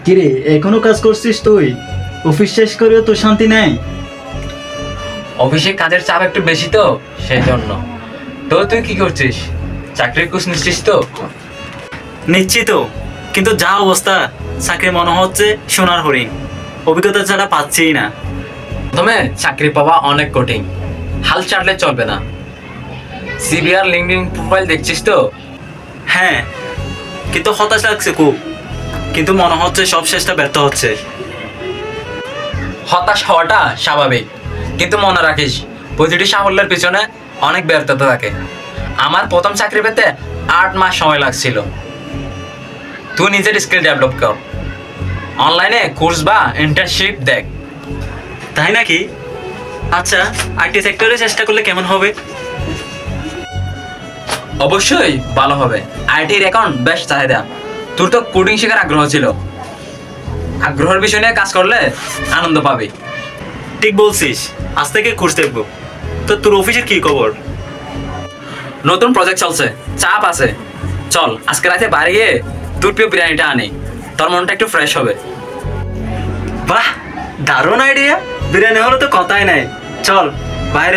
কিরে এখনো কাজ করছিস তুই? অফিস শেষ করেও তো শান্তি নেই। অফিসে কাজের চাপ একটু বেশি তো সেই জন্য। তো তুই কি করছিস? চাকরির খোঁজ নিচ্ছিস তো? নিচ্ছি তো, কিন্তু যা অবস্থা চাকরি মনে হচ্ছে সোনার হরিণ, অভিজ্ঞতা ছাড়া পাচ্ছিই না। প্রথমে চাকরি পাওয়া অনেক কঠিন, হাল ছাড়লে চলবে না। সিভি আর লিঙ্কডইন প্রোফাইল দেখছিস তো? হ্যাঁ, কিন্তু হতাশ লাগছে খুব, কিন্তু মনে হচ্ছে সব চেষ্টা ব্যর্থ হচ্ছে। হতাশ হওয়াটা স্বাভাবিক, কিন্তু মনে রাখিস প্রতিটি সাফল্যের পিছনে অনেক ব্যর্থতা থাকে। আমার প্রথম চাকরি পেতে 8 মাস সময় লাগছিল। তুই নিজের স্কিল ডেভেলপ কর, অনলাইনে কোর্স বা ইন্টার্নশিপ দেখ। তাই নাকি? আচ্ছা, আইটি সেক্টরে চেষ্টা করলে কেমন হবে? অবশ্যই ভালো হবে, আইটির এখন বেশ চাহিদা। তোর তো কোডিং শেখার আগ্রহ ছিল, আগ্রহের বিষয় নিয়ে কাজ করলে আনন্দ পাবি। ঠিক বলছিস, আজ থেকে কোর্স দেখবো। তো তোর অফিসের কি খবর? নতুন প্রজেক্ট চলছে, চাপ আছে। চল আজকে রাতে বাইরে গিয়ে তোর প্রিয় বিরিয়ানিটা আনি, তোর মনটা একটু ফ্রেশ হবে। বাহ, দারুণ আইডিয়া! বিরিয়ানি হলে তো কথাই নাই। চল বাইরে।